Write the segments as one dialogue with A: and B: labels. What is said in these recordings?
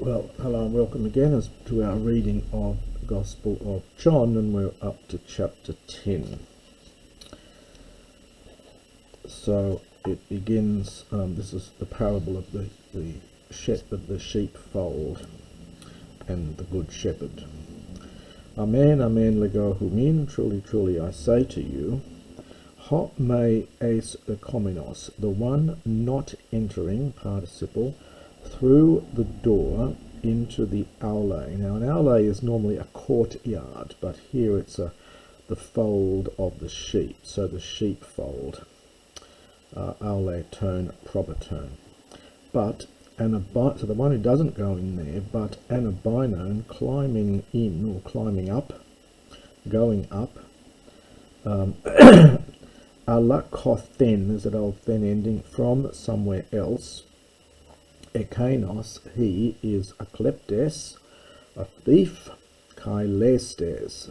A: Well, hello and welcome again to our reading of the Gospel of John, and we're up to chapter 10. So it begins, this is the parable of the sheepfold and the good shepherd. Amen, amen, lego humin, truly, truly I say to you, ho me eis kominos, the one not entering, participle, through the door into the aule. Now an aule is normally a courtyard, but here it's the fold of the sheep, so the sheepfold. Aule tone, proper tone. But so the one who doesn't go in there, but anabinon, climbing in or climbing up, going up. Alakothen, there's that old then ending, from somewhere else. Ekanos, he is a kleptes, a thief, kai lestes.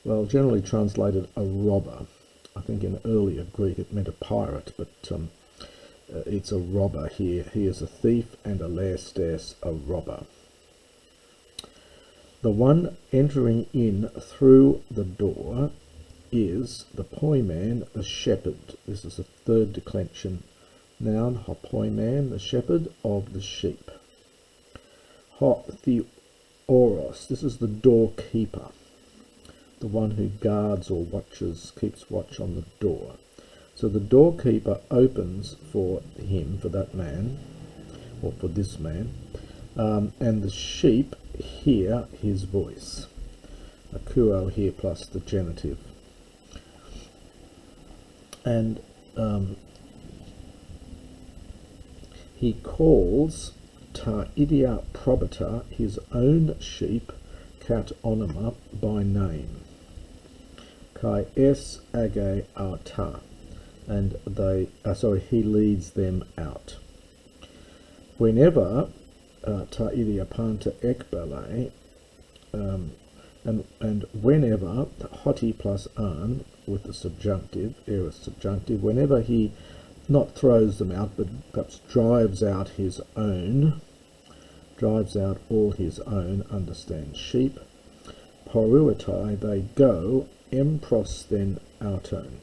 A: Well, generally translated a robber. I think in earlier Greek it meant a pirate, but it's a robber here. He is a thief, and a lestes, a robber. The one entering in through the door is the poimen, the shepherd. This is a third declension noun, hopoimen, the shepherd of the sheep. Ho theoros, this is the doorkeeper, the one who guards or watches, keeps watch on the door. So the doorkeeper opens for him, for that man, or for this man, and the sheep hear his voice. Akuo here plus the genitive. And he calls ta idia probita, his own sheep, cat onoma, by name. Kai es age arta, and he leads them out. Whenever ta idia panta ekbale, and whenever hoti plus an with the subjunctive, aorist subjunctive, whenever he not throws them out, but perhaps drives out all his own, understand sheep. Poruatai, they go, empros then auton.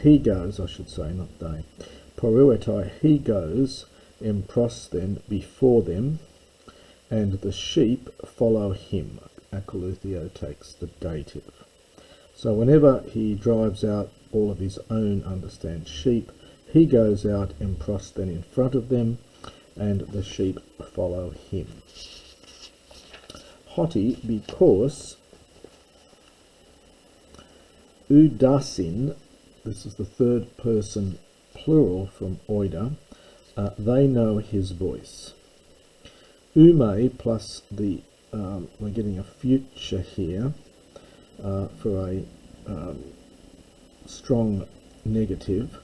A: He goes, I should say, not they. Poruatai, he goes, empros then, before them, and the sheep follow him. Akoluthio takes the dative. So whenever he drives out all of his own, understand sheep, he goes out and pros then in front of them, and the sheep follow him. Hoti, because udasin, this is the third person plural from oida, they know his voice. Ume plus the we're getting a future here for a strong negative.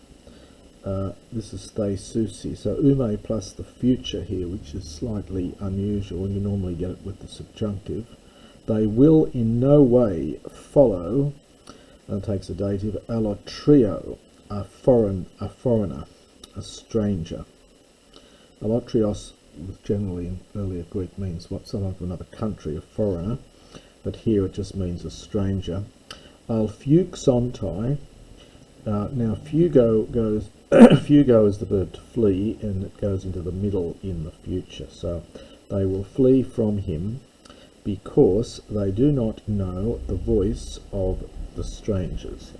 A: This is thesusi. So ume plus the future here, which is slightly unusual, and you normally get it with the subjunctive. They will in no way follow, and takes a dative, alotrio, a foreigner, a stranger. Alotrios generally in earlier Greek means someone from another country, a foreigner, but here it just means a stranger. Alfuxontai, now fugo goes, fugo is the verb to flee, and it goes into the middle in the future. So they will flee from him because they do not know the voice of the strangers.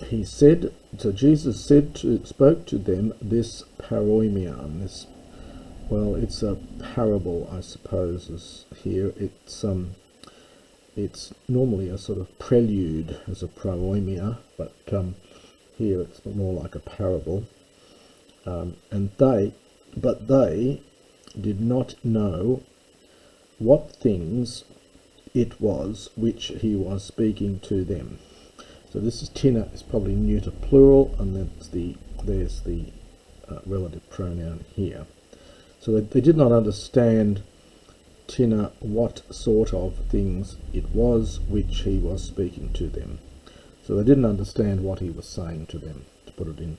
A: He said, so Jesus spoke to them this paroimion, it's a parable, I suppose, is here. It's normally a sort of prelude as a paroimia, but here it's more like a parable. But they did not know what things it was which he was speaking to them. So this is tina, is probably neuter plural, and there's the relative pronoun here. So they did not understand tina what sort of things it was which he was speaking to them. So they didn't understand what he was saying to them, to put it in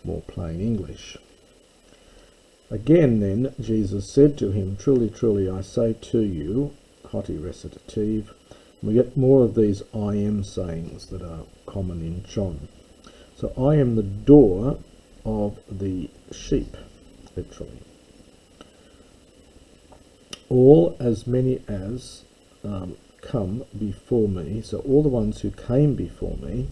A: more plain English. Again then, Jesus said to him, Truly, truly, I say to you, hoti recitative. We get more of these I am sayings that are common in John. So I am the door of the sheep, literally. All as many as come before me, so all the ones who came before me,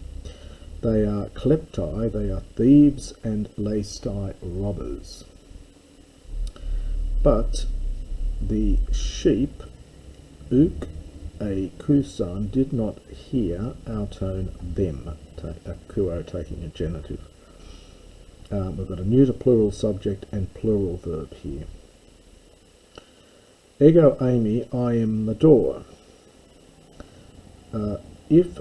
A: they are kleptai, they are thieves, and leistai, robbers. But the sheep, uk a kusan, did not hear our tone them, a kuo taking a genitive. We've got a neuter plural subject and plural verb here. Ego eimi, I am the door. If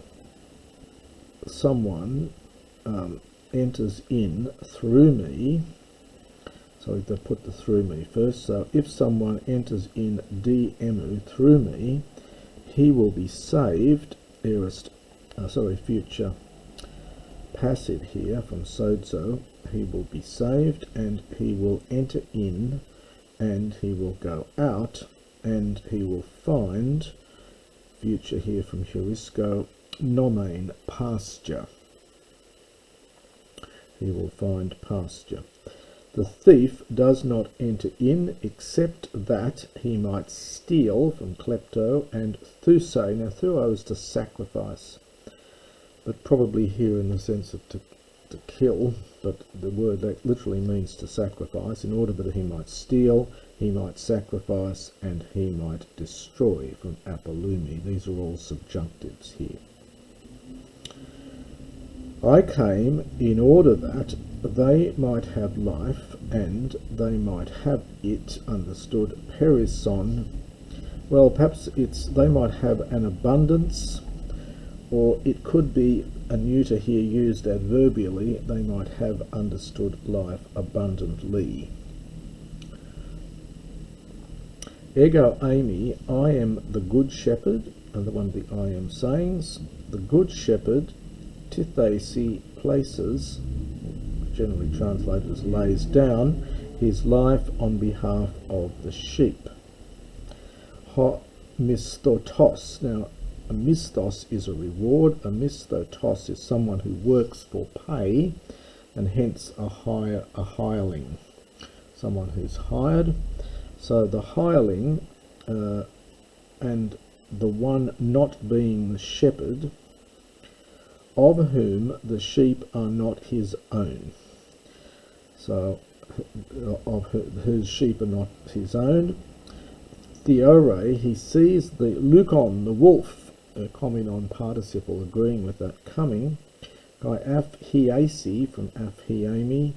A: someone enters in through me, so they put the through me first, so if someone enters in emu through me, he will be saved, future passive here from sozo, he will be saved, and he will enter in, and he will go out, and he will find, future here from heurisco, nomen, pasture. He will find pasture. The thief does not enter in except that he might steal, from klepto, and thusei. Now thuo is to sacrifice, but probably here in the sense of to kill, but the word that literally means to sacrifice, in order that he might steal, he might sacrifice, and he might destroy, from apolumi. These are all subjunctives here. I came in order that they might have life, and they might have it, understood, perison. Well, perhaps it's they might have an abundance, or it could be a neuter here used adverbially, they might have understood life abundantly. Ego eimi, I am the good shepherd, and the one of the I am sayings. The good shepherd, tithesi, places, generally translated as lays down, his life on behalf of the sheep. Ho misthos. Now, a misthos is a reward. A misthos is someone who works for pay, and hence a hireling, someone who's hired. So the hireling and the one not being the shepherd, of whom the sheep are not his own. So, of whose sheep are not his own. Theore, he sees the lukon, the wolf, coming participle, agreeing with that coming. Kai aphiasi, from aphiami.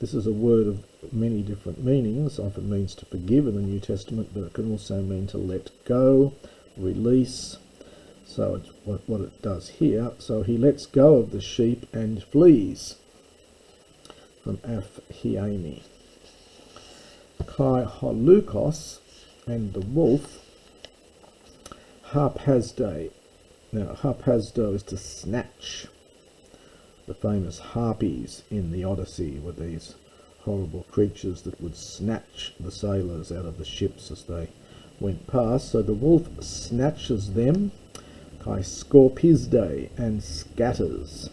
A: This is a word of many different meanings. Often means to forgive in the New Testament, but it can also mean to let go, release. So it's what it does here. So he lets go of the sheep and flees, from aphiami. Kai holukos, and the wolf, harpasde. Now, harpasdo is to snatch. The famous harpies in the Odyssey were these horrible creatures that would snatch the sailors out of the ships as they went past. So the wolf snatches them, kai scorpisde, and scatters.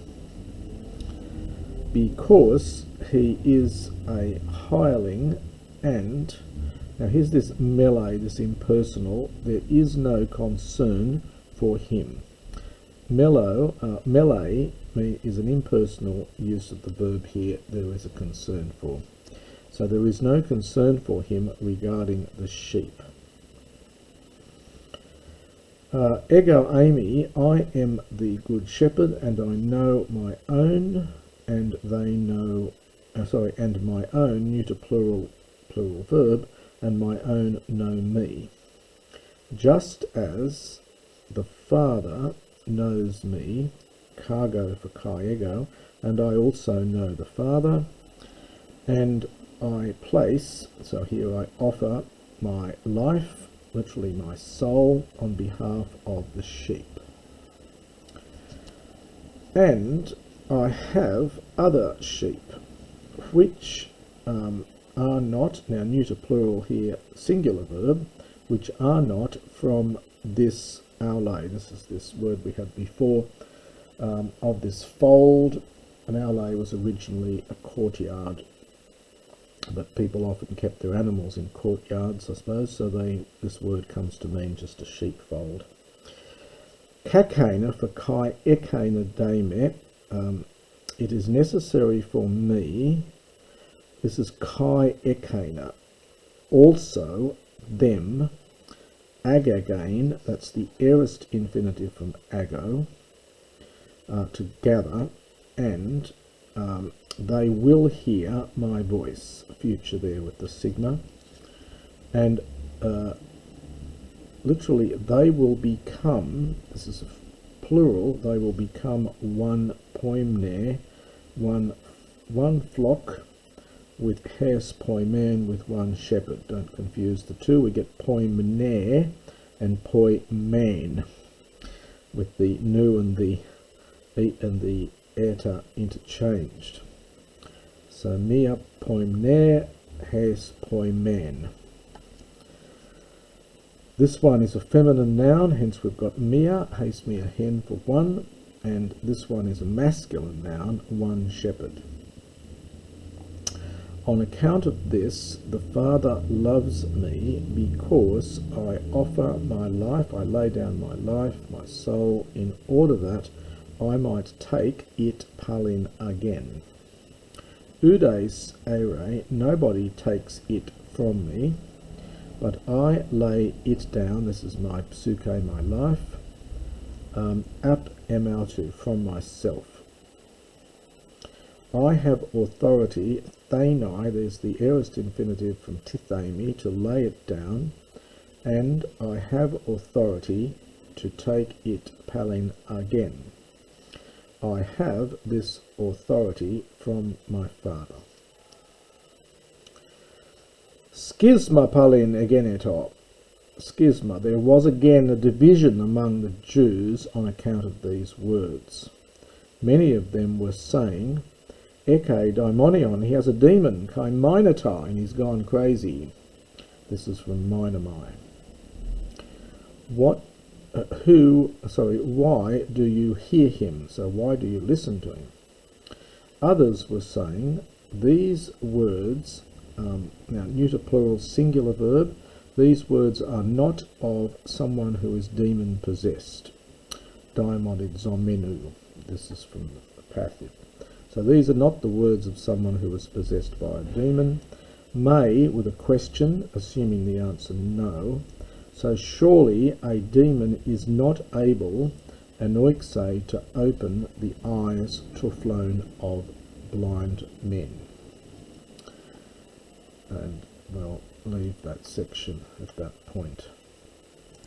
A: Because he is a hireling, and now here's this melee, this impersonal, there is no concern for him. Melee is an impersonal use of the verb here, there is a concern for. So there is no concern for him regarding the sheep. Ego eimi, I am the good shepherd, and I know my own, and they know, and my own, neuter plural verb, and my own know me. Just as the Father knows me, cargo for kai ego, and I also know the Father, and I place, so here I offer my life, literally my soul, on behalf of the sheep. And I have other sheep, which are not, now neuter plural here, singular verb, which are not from this aule. This is this word we had before, of this fold. An aule was originally a courtyard, but people often kept their animals in courtyards, I suppose, so this word comes to mean just a sheepfold. Kakena for kai ekena dame. It is necessary for me, this is kai ekena, also them, agagain, that's the aorist infinitive from ago, to gather, and they will hear my voice, future there with the sigma, and literally they will become, this is a plural, they will become one poimne, one flock, with hes poimen, with one shepherd. Don't confuse the two. We get poimne and poimen, with the nu and the eta interchanged. So mia poimne, hes poimen. This one is a feminine noun, hence we've got mia, hes mia hen for one, and this one is a masculine noun, one shepherd. On account of this, the Father loves me, because I offer my life, I lay down my life, my soul, in order that I might take it palin again. Udes ere, nobody takes it from me, but I lay it down, this is my psyche, my life, ap emautu, from myself. I have authority, thanai, there's the aorist infinitive from tithami, to lay it down, and I have authority to take it palin again. I have this authority from my Father. Schisma palin egeneto. Schisma. There was again a division among the Jews on account of these words. Many of them were saying, Eke daimonion, he has a demon, kai minatai, and he's gone crazy. This is from Minamai. Why do you hear him? So why do you listen to him? Others were saying, these words, now neuter plural singular verb, these words are not of someone who is demon possessed. Daimonid zomenu. This is from the passive. So these are not the words of someone who is possessed by a demon. May, with a question, assuming the answer no. So surely a demon is not able, anoixe, to open the eyes tuflone of blind men. And we'll leave that section at that point.